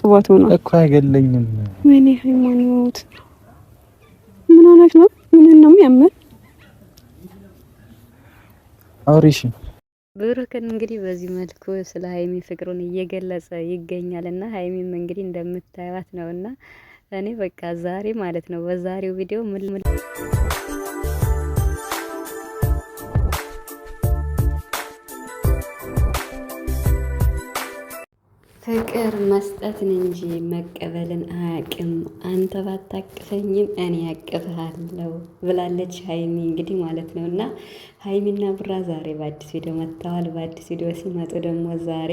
ቅባት ሆነ እኮ አይገለኝም። ወይኔ ሃይማኖት ምን ሆነሽ ነው? ምን ነው የሚያምር አውሪሽ ብሩክን እንግዲህ በዚህ መልኩ ስለ ሀይሚ ፍቅሩን እየገለጸ ይገኛልና ሀይሚም እንግዲህ እንደምታዩት ነውና እኔ በቃ ዛሬ ማለት ነው በዛሬው ቪዲዮ ምን ፍቅር መስጠትን እንጂ መቀበልን አያውቅም። አንተ ባታቅፈኝም እኔ ያቅፍሃለሁ ብላለች ሀይሚ እንግዲህ ማለት ነው። እና ሀይሚና ቡራ ዛሬ በአዲስ ቪዲዮ መጥተዋል። በአዲስ ቪዲዮ ሲመጡ ደግሞ ዛሬ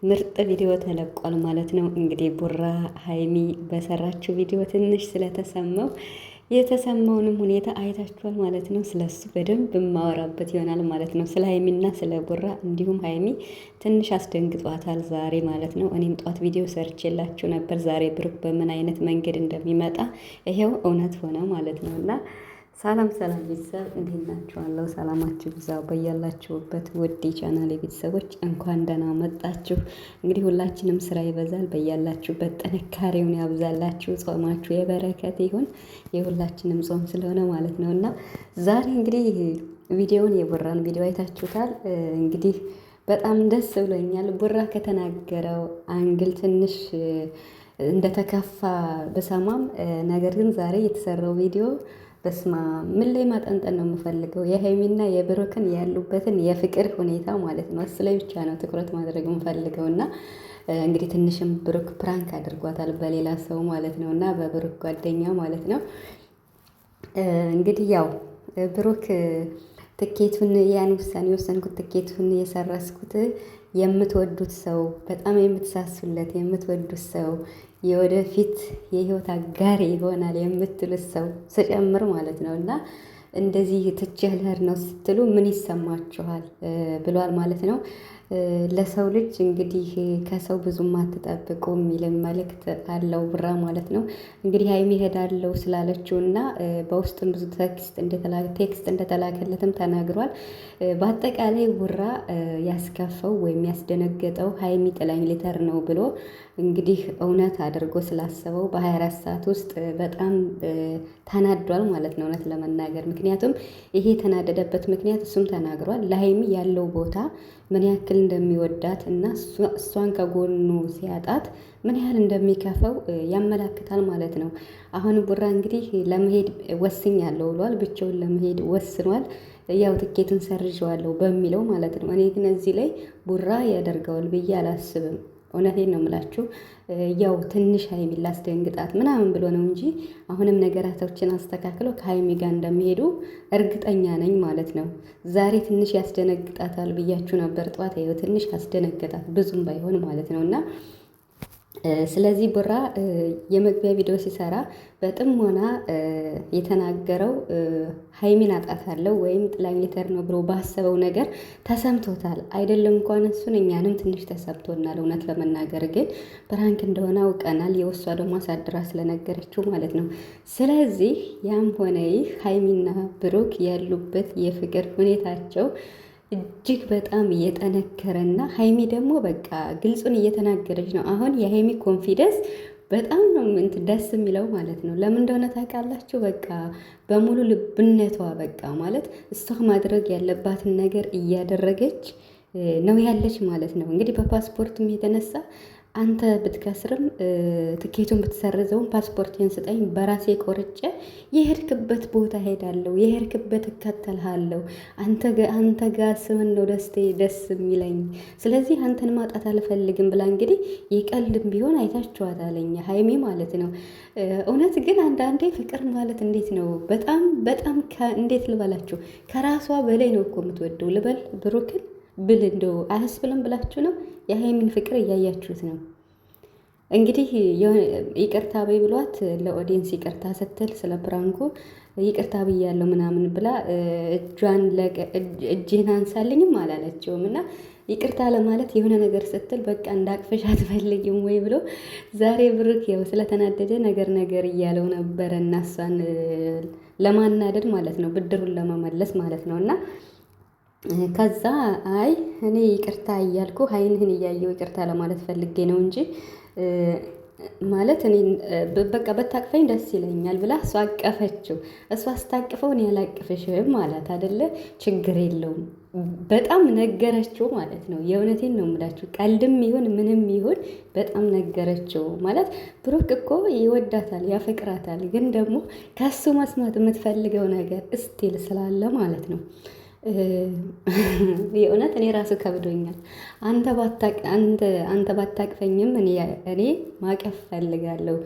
ምርጥ ቪዲዮ ተለቋል ማለት ነው። እንግዲህ ቡራ ሀይሚ በሰራችው ቪዲዮ ትንሽ ስለተሰማው የተሰማውንም ሁኔታ አይታችኋል ማለት ነው። ስለሱ በደንብ የማወራበት ይሆናል ማለት ነው። ስለ ሀይሚና ስለ ቡራ እንዲሁም ሀይሚ ትንሽ አስደንግጧታል ዛሬ ማለት ነው። እኔም ጧት ቪዲዮ ሰርቼላችሁ ነበር። ዛሬ ብሩክ በምን አይነት መንገድ እንደሚመጣ ይሄው እውነት ሆነ ማለት ነው እና ሰላም ሰላም ቤተሰብ እንዴት ናችኋለሁ? ሰላማችሁ ብዛው በያላችሁበት ውድ ቻናል ቤተሰቦች እንኳን ደህና መጣችሁ። እንግዲህ ሁላችንም ስራ ይበዛል፣ በያላችሁበት ጥንካሬውን ያብዛላችሁ፣ ጾማችሁ የበረከት ይሁን። የሁላችንም ጾም ስለሆነ ማለት ነው እና ዛሬ እንግዲህ ቪዲዮውን የቡራን ቪዲዮ አይታችሁታል። እንግዲህ በጣም ደስ ብሎኛል። ቡራ ከተናገረው አንግል ትንሽ እንደተከፋ በሰማም ነገር ግን ዛሬ የተሰራው ቪዲዮ በስማ ምን ላይ ማጠንጠን ነው የምፈልገው የሀይሚና የብሩክን ያሉበትን የፍቅር ሁኔታ ማለት ነው። እሱ ላይ ብቻ ነው ትኩረት ማድረግ የምፈልገው እና እንግዲህ ትንሽም ብሩክ ፕራንክ አድርጓታል በሌላ ሰው ማለት ነው እና በብሩክ ጓደኛ ማለት ነው። እንግዲህ ያው ብሩክ ትኬቱን ያን ውሳኔ የወሰንኩት ትኬቱን የሰረስኩት የምትወዱት ሰው በጣም የምትሳሱለት የምትወዱት ሰው የወደፊት የህይወት አጋሪ ይሆናል የምትሉት ሰው ስጨምር ማለት ነው እና እንደዚህ ትቼህ ልሄድ ነው ስትሉ ምን ይሰማችኋል ብሏል ማለት ነው። ለሰው ልጅ እንግዲህ ከሰው ብዙም አትጠብቁ የሚል መልእክት አለው ቡራ ማለት ነው። እንግዲህ ሀይሚ እሄዳለሁ ስላለችውና በውስጥም ብዙ ቴክስት እንደተላከለትም ተናግሯል። በአጠቃላይ ቡራ ያስከፈው ወይም ያስደነገጠው ሀይሚ ጥላኝ ሊተር ነው ብሎ እንግዲህ እውነት አድርጎ ስላሰበው በ24 ሰዓት ውስጥ በጣም ተናዷል ማለት ነው እውነት ለመናገር ምክንያቱም ይሄ የተናደደበት ምክንያት እሱም ተናግሯል። ለሀይሚ ያለው ቦታ ምን ያክል እንደሚወዳት እና እሷን ከጎኑ ሲያጣት ምን ያህል እንደሚከፈው ያመላክታል ማለት ነው። አሁን ቡራ እንግዲህ ለመሄድ ወስኛለሁ ብሏል። ብቻውን ለመሄድ ወስኗል። ያው ትኬቱን ሰርዤዋለሁ በሚለው ማለት ነው። እኔ ግን እዚህ ላይ ቡራ ያደርገዋል ብዬ አላስብም። እውነቴን ነው የምላችሁ። ያው ትንሽ ሀይሚ ላስደንግጣት ምናምን ብሎ ነው እንጂ አሁንም ነገራቶችን አስተካክለው ከሀይሚ ጋር እንደሚሄዱ እርግጠኛ ነኝ ማለት ነው። ዛሬ ትንሽ ያስደነግጣታል ብያችሁ ነበር ጠዋት። ይኸው ትንሽ ያስደነግጣት ብዙም ባይሆን ማለት ነው እና ስለዚህ ቡራ የመግቢያ ቪዲዮ ሲሰራ በጥሞና የተናገረው ሀይሚን አጣታለሁ ወይም ጥላኝ ሊተር ነው ብሎ ባሰበው ነገር ተሰምቶታል። አይደለም እንኳን እሱን እኛንም ትንሽ ተሰምቶናል። እውነት ለመናገር ግን ፕራንክ እንደሆነ አውቀናል። የወሷ ደግሞ አሳድራ ስለነገረችው ማለት ነው። ስለዚህ ያም ሆነ ይህ ሀይሚና ብሩክ ያሉበት የፍቅር ሁኔታቸው እጅግ በጣም እየጠነከረና ሀይሚ ደግሞ በቃ ግልጹን እየተናገረች ነው። አሁን የሀይሚ ኮንፊደንስ በጣም ነው ደስ የሚለው ማለት ነው። ለምን እንደሆነ ታውቃላችሁ? በቃ በሙሉ ልብነቷ በቃ ማለት እሷ ማድረግ ያለባትን ነገር እያደረገች ነው ያለች ማለት ነው። እንግዲህ በፓስፖርትም የተነሳ አንተ ብትከስርም ትኬቱን ብትሰርዘውም ፓስፖርቴን ስጠኝ፣ በራሴ ቆርጬ የሄድክበት ቦታ ሄዳለሁ፣ የሄድክበት እከተልሃለሁ። አንተ ጋር ስሆን ነው ደስ የሚለኝ። ስለዚህ አንተን ማጣት አልፈልግም ብላ እንግዲህ የቀልድም ቢሆን አይታችኋታለኝ ሀይሜ ማለት ነው። እውነት ግን አንዳንዴ ፍቅር ማለት እንዴት ነው በጣም በጣም እንዴት ልበላችሁ ከራሷ በላይ ነው እኮ የምትወደው ልበል ብሩክን ብል እንደው አያስብልም ብላችሁ ነው። የሀይሚን ፍቅር እያያችሁት ነው። እንግዲህ ይቅርታ በይ ብሏት ለኦዲየንስ ይቅርታ ስትል ስለ ፕራንኩ ይቅርታ ብያለሁ ምናምን ብላ እጅህን አንሳልኝም አላለችውም እና ይቅርታ ለማለት የሆነ ነገር ስትል በቃ እንዳቅፈሽ አትፈልጊም ወይ ብሎ ዛሬ ብሩክ ያው ስለተናደደ ነገር እያለው ነበረ እና እሷን ለማናደድ ማለት ነው ብድሩን ለመመለስ ማለት ነው እና ከዛ አይ እኔ ይቅርታ እያልኩ ሀይንህን እያየው ይቅርታ ለማለት ፈልጌ ነው እንጂ ማለት እኔ በቃ በታቅፈኝ ደስ ይለኛል ብላ እሷ አቀፈችው። እሷ ስታቅፈው እኔ አላቅፍሽም ማለት አይደለ? ችግር የለውም በጣም ነገረችው ማለት ነው። የእውነቴን ነው የምላችሁ። ቀልድም ይሁን ምንም ይሁን በጣም ነገረችው ማለት ብሩክ እኮ ይወዳታል፣ ያፈቅራታል። ግን ደግሞ ከሱ መስማት የምትፈልገው ነገር እስቲል ስላለ ማለት ነው። የእውነት እኔ ራሱ ከብዶኛል። አንተ ባታቅፈኝም እኔ ማቀፍ ፈልጋለሁ።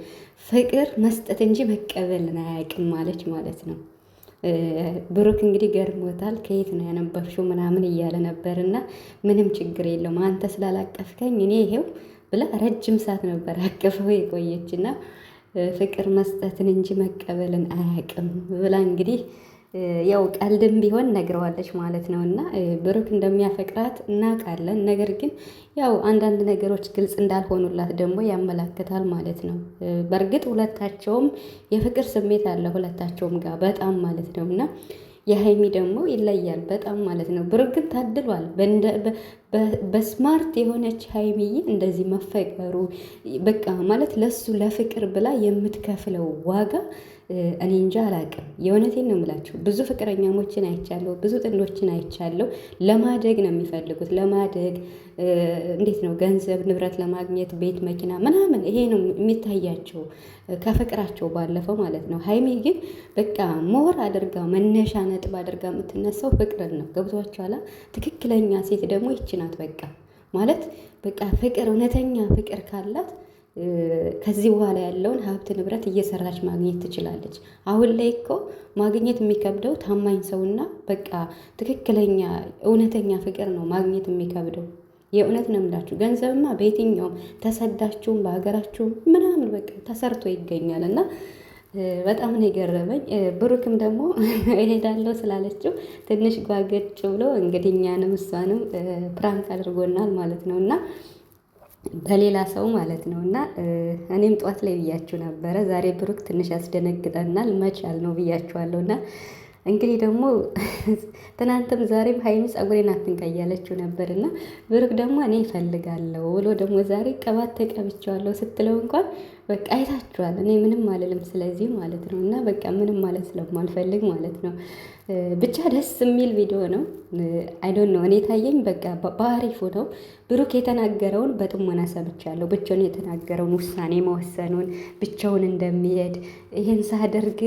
ፍቅር መስጠት እንጂ መቀበልን አያውቅም ማለች ማለት ነው። ብሩክ እንግዲህ ገርሞታል። ከየት ነው ያነበብሽው ምናምን እያለ ነበርና ምንም ችግር የለውም አንተ ስላላቀፍከኝ እኔ ይሄው ብላ ረጅም ሰዓት ነበር አቅፈው የቆየችና ፍቅር መስጠትን እንጂ መቀበልን አያውቅም ብላ እንግዲህ ያው ቀልድም ቢሆን ነግረዋለች ማለት ነው። እና ብሩክ እንደሚያፈቅራት እናውቃለን። ነገር ግን ያው አንዳንድ ነገሮች ግልጽ እንዳልሆኑላት ደግሞ ያመላክታል ማለት ነው። በእርግጥ ሁለታቸውም የፍቅር ስሜት አለ ሁለታቸውም ጋር በጣም ማለት ነው። እና የሀይሚ ደግሞ ይለያል በጣም ማለት ነው። ብሩክ ግን ታድሏል። በስማርት የሆነች ሀይሚዬ እንደዚህ መፈቀሩ በቃ ማለት ለሱ ለፍቅር ብላ የምትከፍለው ዋጋ እኔ እንጃ አላቅም። የእውነቴን ነው የምላችሁ። ብዙ ፍቅረኛሞችን አይቻለሁ፣ ብዙ ጥንዶችን አይቻለሁ። ለማደግ ነው የሚፈልጉት፣ ለማደግ እንዴት ነው ገንዘብ ንብረት ለማግኘት ቤት መኪና ምናምን፣ ይሄ ነው የሚታያቸው ከፍቅራቸው ባለፈው ማለት ነው። ሀይሚ ግን በቃ ሞር አድርጋ መነሻ ነጥብ አድርጋ የምትነሳው ፍቅርን ነው። ገብቷችኋላ? ትክክለኛ ሴት ደግሞ ይቺ ናት። በቃ ማለት በቃ ፍቅር እውነተኛ ፍቅር ካላት ከዚህ በኋላ ያለውን ሀብት ንብረት እየሰራች ማግኘት ትችላለች። አሁን ላይ እኮ ማግኘት የሚከብደው ታማኝ ሰውና በቃ ትክክለኛ እውነተኛ ፍቅር ነው ማግኘት የሚከብደው። የእውነት ነው የምላችሁ። ገንዘብማ በየትኛውም ተሰዳችሁም በሀገራችሁም ምናምን በቃ ተሰርቶ ይገኛል። እና በጣም ነው የገረመኝ። ብሩክም ደግሞ እሄዳለሁ ስላለችው ትንሽ ጓገጭ ብሎ እንግዲህ እኛንም እሷንም ፕራንክ አድርጎናል ማለት ነው እና በሌላ ሰው ማለት ነው። እና እኔም ጠዋት ላይ ብያችሁ ነበረ። ዛሬ ብሩክ ትንሽ ያስደነግጠናል መቻል ነው ብያችኋለሁ። እና እንግዲህ ደግሞ ትናንትም ዛሬም ሀይሚ ጸጉሬን አትንካ እያለችው ነበር። እና ብሩክ ደግሞ እኔ እፈልጋለሁ ብሎ ደግሞ ዛሬ ቅባት ተቀብቼዋለሁ ስትለው እንኳን በቃ አይታችኋል። እኔ ምንም አልልም ስለዚህ ማለት ነው። እና በቃ ምንም ማለት ስለማልፈልግ ማለት ነው። ብቻ ደስ የሚል ቪዲዮ ነው። አይዶን ነው እኔ ታየኝ በቃ በአሪፉ ነው። ብሩክ የተናገረውን በጥሞና ሰምቻለሁ። ብቻውን የተናገረውን ውሳኔ መወሰኑን ብቻውን እንደሚሄድ ይህን ሳደርግ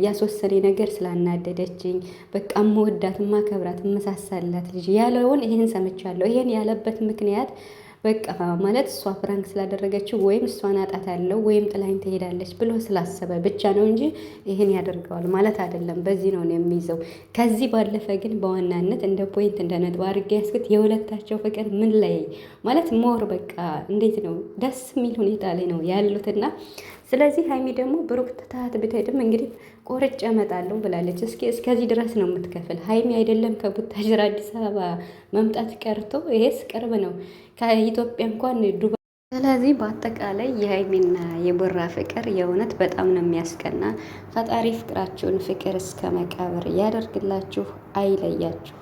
ያስወሰኔ ነገር ስላናደደችኝ በቃ መወዳት ማከብራት መሳሳላት ልጅ ያለውን ይህን ሰምቻለሁ። ይሄን ያለበት ምክንያት በቃ ማለት እሷ ፍራንክ ስላደረገችው ወይም እሷን አጣታለሁ ወይም ጥላኝ ትሄዳለች ብሎ ስላሰበ ብቻ ነው እንጂ ይሄን ያደርገዋል ማለት አይደለም። በዚህ ነው የሚይዘው። ከዚህ ባለፈ ግን በዋናነት እንደ ፖይንት እንደ ነጥብ አድርጌ ያስኩት የሁለታቸው ፍቅር ምን ላይ ማለት ሞር በቃ እንዴት ነው ደስ የሚል ሁኔታ ላይ ነው ያሉትና ስለዚህ ሀይሚ ደግሞ ብሩክ ትታት ብትሄድም እንግዲህ ቆርጬ እመጣለሁ ብላለች። እስከዚህ ድረስ ነው የምትከፍል ሀይሚ አይደለም ከቡታጅራ አዲስ አበባ መምጣት ቀርቶ ይሄስ ቅርብ ነው ከኢትዮጵያ እንኳን ዱባይ። ስለዚህ በአጠቃላይ የሀይሚና የቡራ ፍቅር የእውነት በጣም ነው የሚያስቀና። ፈጣሪ ፍቅራችሁን ፍቅር እስከ መቃብር ያደርግላችሁ፣ አይለያችሁ።